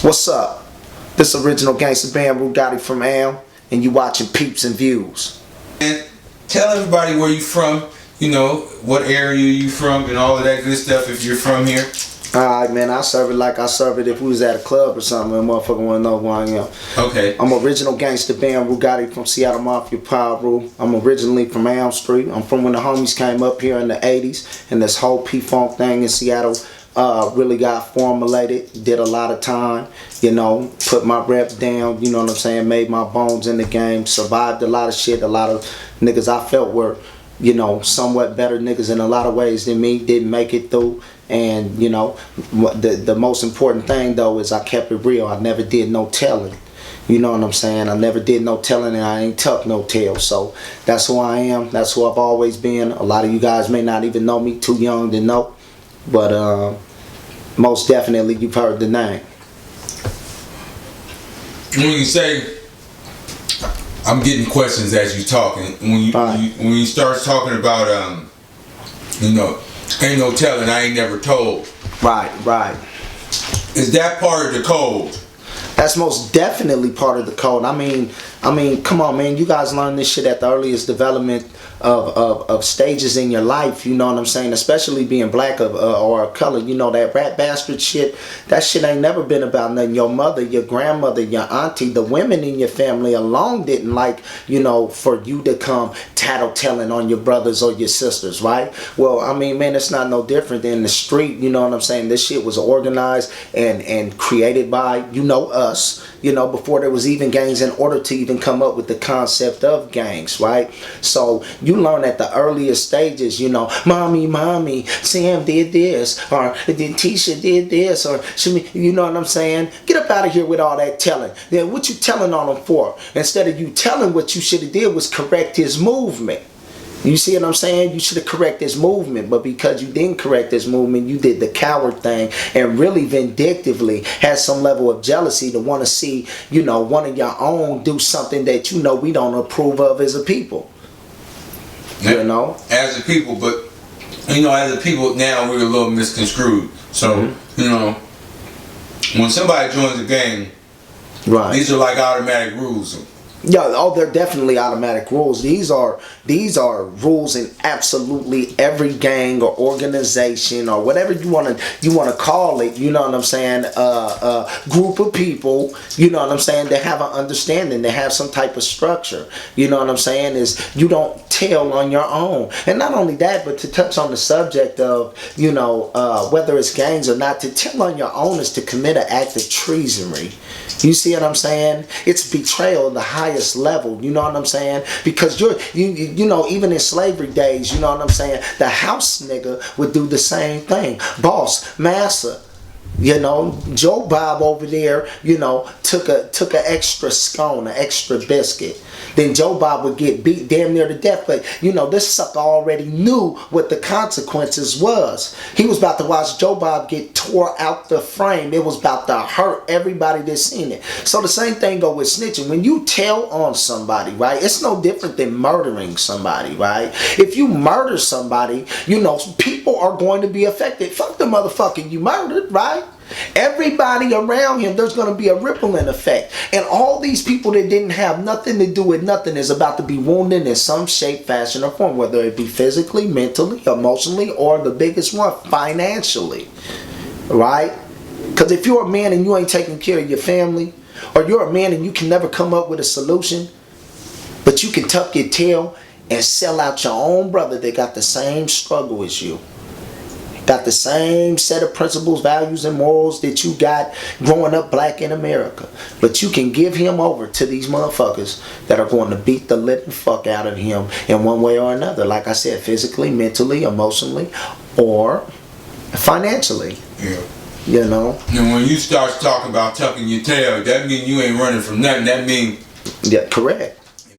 What's up? This original gangster BamRu got it from Am, and you watching Peeps and Views. And tell everybody where you from, you know, what area you from and all of that good stuff if you're from here. Alright, man, I serve it like I serve it if we was at a club or something and motherfucker wanna know who I am. Okay. I'm original gangster BamRu got it from Seattle Mafia Part1. I'm originally from Elm Street. I'm from when the homies came up here in the 80s, and this whole P-Funk thing in Seattle really got formulated. Did a lot of time, you know, put my reps down, you know what I'm saying, made my bones in the game, survived a lot of shit. A lot of niggas I felt were, you know, somewhat better niggas in a lot of ways than me, didn't make it through. And you know, the most important thing though is I kept it real. I never did no telling. You know what I'm saying? I never did no telling, and I ain't tucked no tail. So that's who I am. That's who I've always been. A lot of you guys may not even know me, too young to know. But most definitely you've heard the name. When you say, I'm getting questions as you talking. When you start talking about you know, ain't no telling, I ain't never told. Right. Is that part of the code? That's most definitely part of the code. I mean, come on, man. You guys learn this shit at the earliest development of stages in your life. You know what I'm saying? Especially being black or a color. You know, that rat bastard shit. That shit ain't never been about nothing. Your mother, your grandmother, your auntie, the women in your family alone didn't like, you know, for you to come tattletelling on your brothers or your sisters, right? Well, I mean, man, it's not no different than the street. You know what I'm saying? This shit was organized and created by, you know, us, you know, before there was even gangs, in order to even come up with the concept of gangs, right? So you learn at the earliest stages, you know, mommy, Sam did this, or Tisha did this, or you know what I'm saying? Get up out of here with all that telling. Then what you telling on them for? Instead of you telling, what you should have did was correct his movement. You see what I'm saying? You should have corrected his movement, but because you didn't correct his movement, you did the coward thing and really vindictively had some level of jealousy to want to see, you know, one of your own do something that you know we don't approve of as a people. You know? As a people, but, you know, as a people now we're a little misconstrued. So, you know, when somebody joins a gang, right, these are like automatic rules. Yeah, oh, they're definitely automatic rules. These are rules in absolutely every gang or organization or whatever you want to call it. You know what I'm saying? Group of people. You know what I'm saying? They have an understanding. They have some type of structure. You know what I'm saying? Is you don't tell on your own. And not only that, but to touch on the subject of, you know, whether it's gangs or not, to tell on your own is to commit an act of treasonry. You see what I'm saying? It's betrayal at the highest level. You know what I'm saying? Because you know, even in slavery days, you know what I'm saying? The house nigga would do the same thing. Boss, massa. You know, Joe Bob over there, you know, took an extra scone, an extra biscuit. Then Joe Bob would get beat damn near to death. But, you know, this sucker already knew what the consequences was. He was about to watch Joe Bob get tore out the frame. It was about to hurt everybody that seen it. So the same thing go with snitching. When you tell on somebody, right, it's no different than murdering somebody, right? If you murder somebody, you know, people are going to be affected. Fuck the motherfucker you murdered, right? Everybody around him, there's going to be a rippling effect. And all these people that didn't have nothing to do with nothing is about to be wounded in some shape, fashion, or form, whether it be physically, mentally, emotionally, or the biggest one, financially. Right? Because if you're a man and you ain't taking care of your family, or you're a man and you can never come up with a solution, but you can tuck your tail and sell out your own brother that got the same struggle as you, got the same set of principles, values, and morals that you got growing up black in America. But you can give him over to these motherfuckers that are going to beat the living fuck out of him in one way or another. Like I said, physically, mentally, emotionally, or financially. Yeah. You know? And when you start talking about tucking your tail, that means you ain't running from nothing. That means... Yeah, correct.